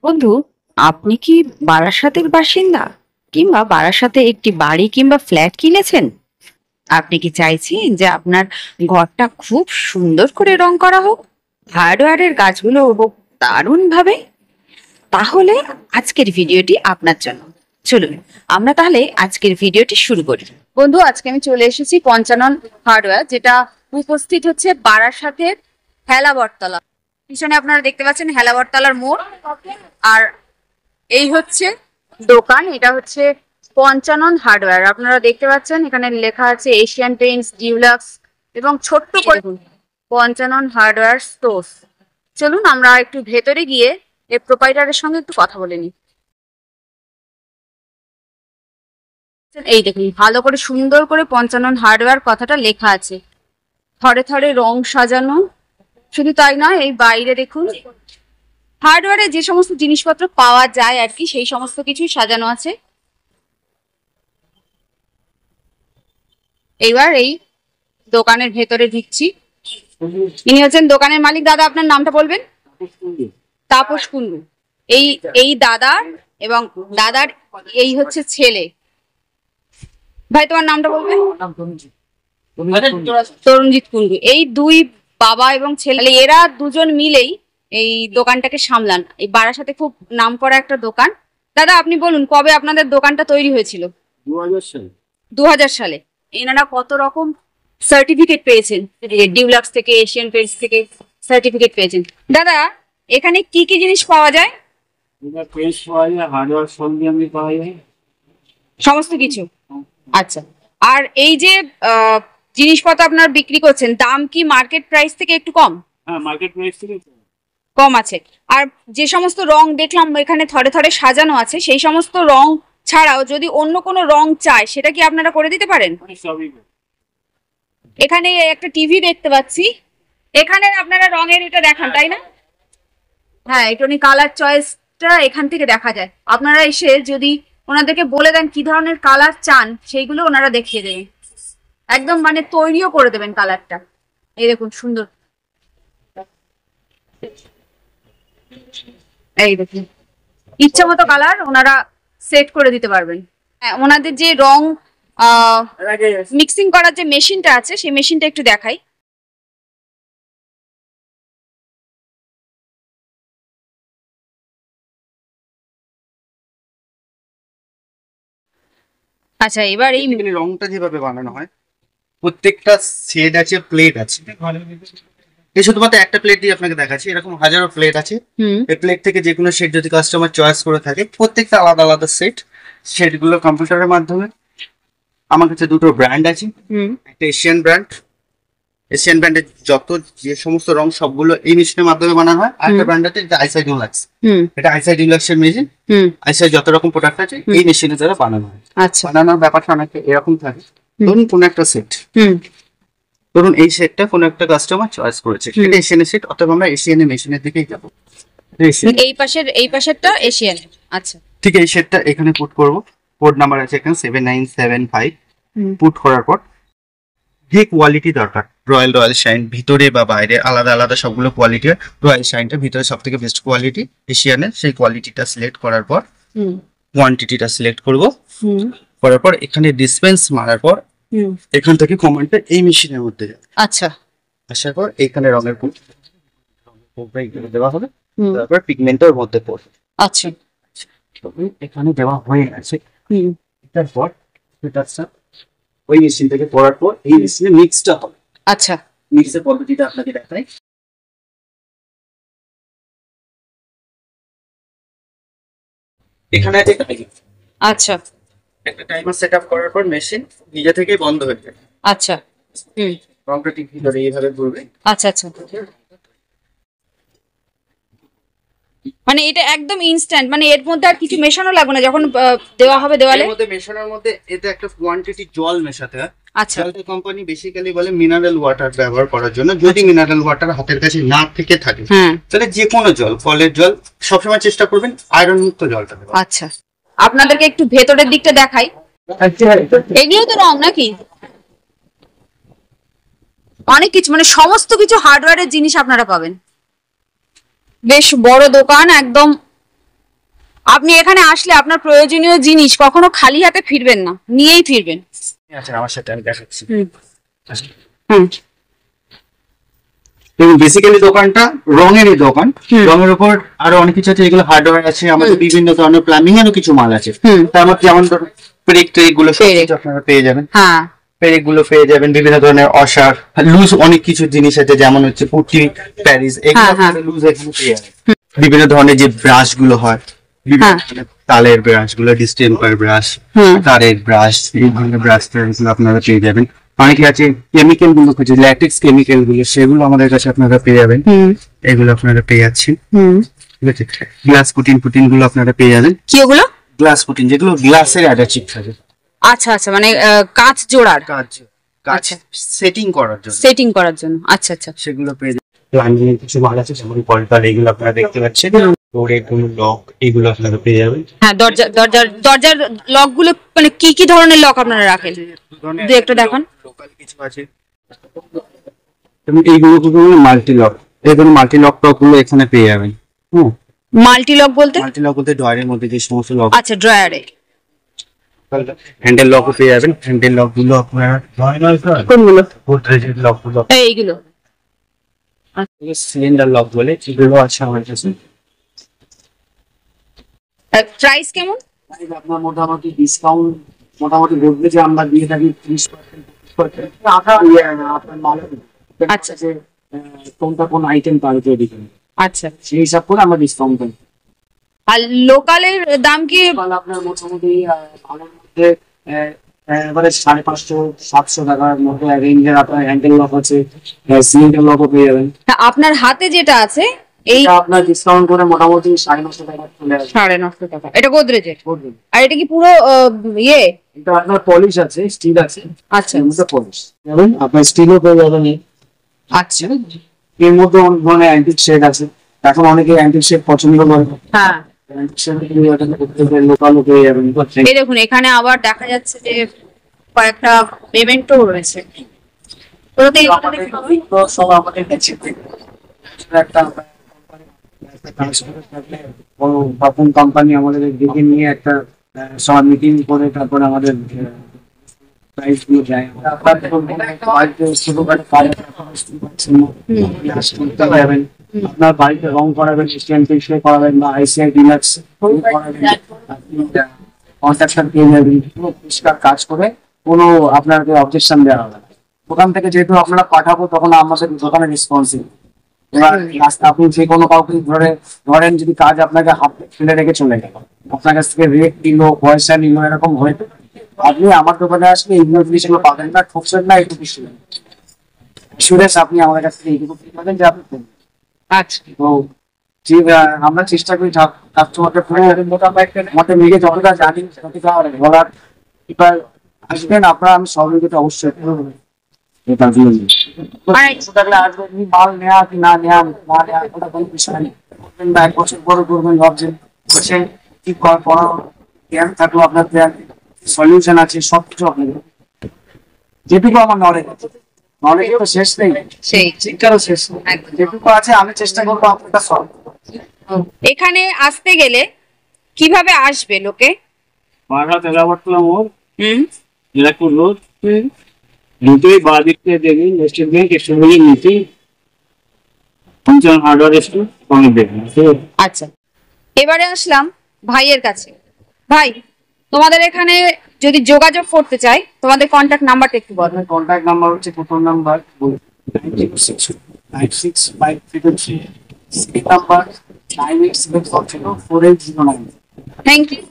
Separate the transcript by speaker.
Speaker 1: বন্ধু, আপনি কি বারাসাতের বাসিন্দা কিংবা বারাসাতে একটি বাড়ি কিংবা ফ্ল্যাট কিনেছেন? আপনি কি চাইছেন যে আপনার ঘরটা খুব সুন্দর করে রং করা হোক, হার্ডওয়্যারের কাজগুলো হোক দারুণ ভাবে? তাহলে আজকের ভিডিওটি আপনার জন্য। চলুন আমরা তাহলে আজকের ভিডিওটি শুরু করি।
Speaker 2: বন্ধু, আজকে আমি চলে এসেছি পঞ্চানন হার্ডওয়্যার, যেটা উপস্থিত হচ্ছে বারাসাতের হেলাবরতলা। পিছনে আপনারা দেখতে পাচ্ছেন হেলাবরতলার মোড়, আর এই হচ্ছে দোকান। এটা হচ্ছে পঞ্চানন হার্ডওয়্যার। আপনারা দেখতে পাচ্ছেন এখানে লেখা আছে এশিয়ান পেইন্টস, ডিউলাক্স এবং ছোট্ট করে পঞ্চানন হার্ডওয়্যার স্টোর্স। চলুন আমরা একটু ভেতরে গিয়ে এর প্রোপাইটারের সঙ্গে একটু কথা বলে নিই। এই দেখুন, ভালো করে সুন্দর করে পঞ্চানন হার্ডওয়্যার কথাটা লেখা আছে, থরে থরে রং সাজানো। শুধু তাই নয়, এই বাইরে দেখুন হার্ডওয়্যারে যে সমস্ত জিনিসপত্র পাওয়া যায় আর কি, সেই সমস্ত কিছুই সাজানো আছে। এইবার এই দোকানের ভেতরে ঢুকছি। ইনি হচ্ছেন দোকানের মালিক। দাদা, আপনার নামটা বলবেন? তাপস কুন্ডু। এই দাদা এবং দাদার এই হচ্ছে ছেলে। ভাই, তোমার নামটা বলবেন? তরুণজিৎ কুন্ডু। এই দুই বাবা এবং ছেলে, এরা দুজন মিলেই এই দোকানটাকে সামলান। এই বারাসাতে খুব নামকরা একটা দোকান। দাদা, আপনি বলুন, কবে আপনাদের দোকানটা তৈরি হয়েছিল? 2000 সালে। এনারা কত রকম সার্টিফিকেট পেয়েছেন, ডিউলাক্স থেকে, এশিয়ান পেইন্টস থেকে সার্টিফিকেট পেয়েছেন। দাদা, এখানে কি কি জিনিস পাওয়া যায়? সমস্ত কিছু। আচ্ছা, আর এই যে জিনিসপত্র আপনার বিক্রি করছেন, দাম কি মার্কেট প্রাইস থেকে একটু কম?
Speaker 3: হ্যাঁ, মার্কেট প্রাইস থেকে
Speaker 2: কম আছে। আর যে সমস্ত রং দেখলাম এখানে থরে থরে সাজানো আছে, সেই সমস্ত রং ছাড়াও যদি অন্য কোনো রং চায়, সেটা কি আপনারা করে দিতে পারেন? এখানে একটা টিভি দেখতে পাচ্ছি। এখানে আপনারা রঙের এটা দেখান, তাই না? হ্যাঁ, এটা কালার চয়েসটা এখান থেকে দেখা যায়। আপনারা এসে যদি ওনাদেরকে বলে দেন কি ধরনের কালার চান, সেইগুলো ওনারা দেখিয়ে দেবেন। একদম মানে তৈরিও করে দেবেন কালারটা। এই দেখুন, সুন্দর। এই দেখুন, ইচ্ছা মতো কালার ওনারা সেট করে দিতে পারবেন। হ্যাঁ, ওনাদের যে রং মিক্সিং করার যে মেশিনটা আছে, সেই মেশিনটা একটু দেখাই। আচ্ছা, এবার এই
Speaker 3: রংটা যেভাবে বানানো হয়, প্রত্যেকটা শেড আছে, প্লেট আছে। এই শুধুমাত্র একটা প্লেট দিয়ে আপনাকে দেখাচ্ছি, এরকম হাজারো প্লেট আছে। এই প্লেট থেকে যে কোনো শেড যদি কাস্টমার চয়েস করে থাকে, প্রত্যেকটা আলাদা আলাদা শেডগুলো কম্পিউটারের মাধ্যমে। আমার কাছে দুটো ব্র্যান্ড আছে, একটা এশিয়ান ব্র্যান্ড। এশিয়ান ব্র্যান্ডের যত যে সমস্ত রং সবগুলো এই মেশিনের মাধ্যমে বানানো হয়। আর একটা ব্র্যান্ড আছে আইসাই ডিউলাক্স। এটা আইসাই ডিউলাক্স এর মেশিন। আইসাই যত রকম প্রোডাক্ট আছে এই মেশিনের দ্বারা বানানো হয়।
Speaker 2: আচ্ছা,
Speaker 3: বানানোর ব্যাপারটা অনেকটা এরকম থাকে। ধরুন কোনো একটা সেট, ধরুন এই সেটটা কোনো একটা কাস্টমার চয়েস করেছে, এটা এশিয়ানের সেট, অতএব আমরা এশিয়ানের মেশিনের দিকেই যাবো।
Speaker 2: এই পাশেরটা এশিয়ান। আচ্ছা,
Speaker 3: ঠিক, এই সেটটা এখানে পুট করব। কোড নাম্বার আছে এখানে 7975। পুট করার পর যে কোয়ালিটি দরকার, রয়্যাল শাইন, ভিতরে বা বাইরে আলাদা আলাদা সবগুলো কোয়ালিটি। রয়্যাল শাইনটা ভিতরে সব থেকে বেস্ট কোয়ালিটি এশিয়ানের, সেই কোয়ালিটিটা সিলেক্ট করার পর কোয়ান্টিটিটা সিলেক্ট করব। করার পর এখানে ডিসপেন্স মারার পর এখান থেকে কমান্ডটা এই মেশিনের মধ্যে যাবে।
Speaker 2: আচ্ছা,
Speaker 3: আসার পর এখানে রঙের পুট দেওয়া হবে, তারপর পিগমেন্টের মধ্যে পড়বে।
Speaker 2: আচ্ছা,
Speaker 3: এখানে দেওয়া হয়ে গেছে। তারপর ওই মেশিন থেকে পড়ার পর এই মেশিনে মিক্সটা হবে।
Speaker 2: আচ্ছা,
Speaker 3: মিক্সের পদ্ধতিটা আপনাকে দেখাই। এখানে আছে
Speaker 2: আচ্ছা,
Speaker 3: একটা টাইমার সেটআপ করার পর মেশিন নিজে থেকেই বন্ধ হয়ে যাবে।
Speaker 2: আচ্ছা,
Speaker 3: রংটা ঠিক ভিতরে এইভাবে ঘুরবে।
Speaker 2: আচ্ছা, আচ্ছা, মানে এটা একদম ইনস্ট্যান্ট, মানে এর মধ্যে আর কিছু মেশানো লাগবে না যখন দেওয়া হবে দেওয়ালে?
Speaker 3: এর মধ্যে মেশানোর মধ্যে এতে একটা কোয়ান্টিটি জল মেশাতে হয়।
Speaker 2: আচ্ছা,
Speaker 3: জলটা কোম্পানি বেসিক্যালি বলে মিনারেল ওয়াটার ব্যবহার করার জন্য। যদি মিনারেল ওয়াটার হাতের কাছে না থেকে থাকে, তাহলে যে কোনো জল, কলের জল সবসময় চেষ্টা করবেন আয়রন মুক্ত জলটা দেওয়া।
Speaker 2: আচ্ছা, আপনাদেরকে একটু ভেতরের দিকটা দেখাই। এগুলো তো রং নাকি? অনেক কিছু, মানে সমস্ত কিছু হার্ডওয়্যারের জিনিস আপনারা পাবেন। বেশ বড় দোকান, একদম আপনি এখানে আসলে আপনার প্রয়োজনীয় জিনিস কখনো খালি হাতে ফিরবেন না, নিয়েই ফিরবেন।
Speaker 3: আচ্ছা, আমার সাথে আমি দেখাচ্ছি।
Speaker 2: হুম।
Speaker 3: বেসিক্যালি দোকানটা রঙেরই দোকান। রঙের উপর আরো অনেক কিছু আছে, এগুলো হার্ডওয়্যার আছে, আমাদের বিভিন্ন ধরনের প্লাম্বিং এরও কিছু মাল আছে। তার মধ্যে যেমন ধরুন পেরেক টেরেক গুলো সব কিছু আপনারা পেয়ে যাবেন।
Speaker 2: হ্যাঁ,
Speaker 3: পেরেক গুলো পেয়ে যাবেন, বিভিন্ন ধরনের অসার লুজ অনেক কিছু জিনিস আছে, যেমন হচ্ছে পুটি, প্যারিস, এগুলো লুজ এখানে পেয়ে যাবেন। বিভিন্ন ধরনের যে ব্রাশ গুলো হয়, বিভিন্ন ধরনের তালের ব্রাশ গুলো, ডিস্টেম্পার ব্রাশ, তারের ব্রাশ, এই ধরনের ব্রাশ গুলো আপনারা পেয়ে যাবেন। অনেকে আছে কেমিক্যাল গুলো খুঁজে, ল্যাটেক্স কেমিক্যাল গুলো, সেগুলো আমাদের কাছে আপনারা পেয়ে যাবেন। এগুলো আপনারা পেয়ে যাচ্ছেন। ঠিক আছে, গ্লাস পুটিন গুলো আপনারা পেয়ে যাবেন।
Speaker 2: কি ওগুলো?
Speaker 3: গ্লাস পুটিন, যেগুলো গ্লাসের অ্যাটাচিভ থাকে।
Speaker 2: আচ্ছা আচ্ছা, মানে কাঁচ জোড়ার
Speaker 3: কাজ সেটিং করার জন্য,
Speaker 2: সেটিং করার জন্য। আচ্ছা আচ্ছা,
Speaker 3: সেগুলো পেয়ে যাবেন। প্লাম্বিং এর কিছু মাল আছে, যেমন পলটার, এগুলো আপনারা দেখতে পাচ্ছেন। ডোরের কোনো লক, এগুলো আপনারা পেয়ে যাবেন।
Speaker 2: হ্যাঁ, দরজার লক গুলো মানে কি কি ধরনের লক আপনারা রাখেন? দু একটা দেখান।
Speaker 3: লোকাল কিছু আছে, এইগুলো মাল্টি লক, এগুলো মাল্টি লক টক গুলো এখানে পেয়ে যাবেন।
Speaker 2: মাল্টি লক বলতে?
Speaker 3: মাল্টি লক বলতে ড্রয়ারের মধ্যে যে সমস্ত লক।
Speaker 2: আচ্ছা, ড্রয়ারে।
Speaker 3: হ্যান্ডেল লকও পেয়ে যাবেন। হ্যান্ডেল লক গুলো আপনারা
Speaker 2: কোনগুলো?
Speaker 3: গোদরেজের লক গুলো,
Speaker 2: এইগুলো
Speaker 3: সিলিন্ডার লক বলে, এগুলো আছে আমার কাছে।
Speaker 2: প্রাইস কেমন?
Speaker 3: আপনার মোটামুটি ডিসকাউন্ট মোটামুটি গোদরেজে আমরা দিয়ে থাকি 30%। আপনার মালের
Speaker 2: আচ্ছা,
Speaker 3: যে কোনটা কোন আইটেম পারবে দিবেন,
Speaker 2: আচ্ছা,
Speaker 3: সেই হিসাব করে আমরা ডিসকাউন্ট দিই।
Speaker 2: আর লোকালের দাম কি?
Speaker 3: আপনার মোটামুটি ভালোর মধ্যে এবারে 550-700 টাকার মধ্যে রেঞ্জের আপনার হ্যান্ডেল লক আছে, সিলিন্ডার লকও পেয়ে যাবেন।
Speaker 2: আপনার হাতে যেটা আছে এই
Speaker 3: আপনার ডিসকাউন্ট করে মোটামুটি 950 টাকা চলে আসবে।
Speaker 2: 950 টাকা। এটা গোদরেজের। আর এটা কি পুরো ইয়ে?
Speaker 3: এটা আপনার পলিশ আছে, স্টিল আছে।
Speaker 2: আচ্ছা,
Speaker 3: এর মধ্যে পলিশ যাবেন, আপনার স্টিলও পেয়ে যাবেন।
Speaker 2: আচ্ছা,
Speaker 3: এর মধ্যে অনেক ধরনের অ্যান্টিক শেড আছে, এখন অনেকে অ্যান্টিক শেড পছন্দ করে।
Speaker 2: হ্যাঁ,
Speaker 3: লোকালও পেয়ে যাবেন।
Speaker 2: এই দেখুন এখানে আবার দেখা যাচ্ছে যে কয়েকটা পেমেন্টও রয়েছে।
Speaker 3: সব আমাদের কাছে একটা কোম্পানি আমাদের দেখে নিয়ে একটা সব মিটিং করে তারপরে আমাদের প্রাইস গুলো যায়। আপনার বাড়িতে রং করাবেন, করাবেন বা আইসিআই ডিলাক্স কন্ট্রাকশন পেয়ে যাবেন, পুরো পরিষ্কার কাজ করে কোনো আপনাকে অবজেকশন দেওয়া হবে না। দোকান থেকে যেহেতু আপনারা পাঠাবো, তখন আমাদের দোকানের রেসপন্সিবল। আপনি যে কোনো কাউকে ধরেন যদি কাজ আপনাকে হাতে ফেলে রেখে চলে গেল, আপনার কাছ থেকে রেট নিল, পয়সা নিল, এরকম হয়ে আপনি আমার দোকানে আসলে এইগুলো জিনিসগুলো পাবেন না, ঠকছেন না, এইটুকু সুরেশ আপনি আমাদের কাছ থেকে এইটুকু পাবেন যে আপনি।
Speaker 2: আচ্ছা,
Speaker 3: তো আমরা চেষ্টা করি কাস্টমারকে মোটামুটি মিলে যতটা জানি ততটা বলার। এবার আসবেন আপনারা, আমি সহযোগিতা অবশ্যই মাল নেওয়া কি না নেওয়া ওটা কোনো বিষয় নেই। বা 1 বছর পরে করবেন ভাবছেন, কি করা জ্ঞান থাকলো আপনার, সলিউশন আছে, সবকিছু আপনাদের যেটুকু আমার নলেজ আছে, নলেজের তো শেষ নেই,
Speaker 2: সেই
Speaker 3: শিক্ষারও শেষ নেই। যেটুকু আছে আমি চেষ্টা করবো আপনার সব।
Speaker 2: এখানে আসতে গেলে কিভাবে আসবে লোকে?
Speaker 3: বারহাট এলাবটতলা মোড়,
Speaker 2: হুম,
Speaker 3: জিরাকপুর রোড,
Speaker 2: হুম,
Speaker 3: নিতেই বাঁ দিক থেকে দেখবেন স্টেট ব্যাংক স্টেশনের নিতেই পঞ্চানন হার্ডওয়্যার স্টোর, অনেক দেখবেন।
Speaker 2: আচ্ছা, এবারে আসলাম ভাইয়ের কাছে। ভাই, তোমাদের এখানে যদি যোগাযোগ করতে চাই, তোমাদের কন্ট্যাক্ট নাম্বারটা একটু বলো।
Speaker 3: কন্ট্যাক্ট নাম্বার হচ্ছে, প্রথম number 90696533, second number 9874048009।
Speaker 2: Thank you.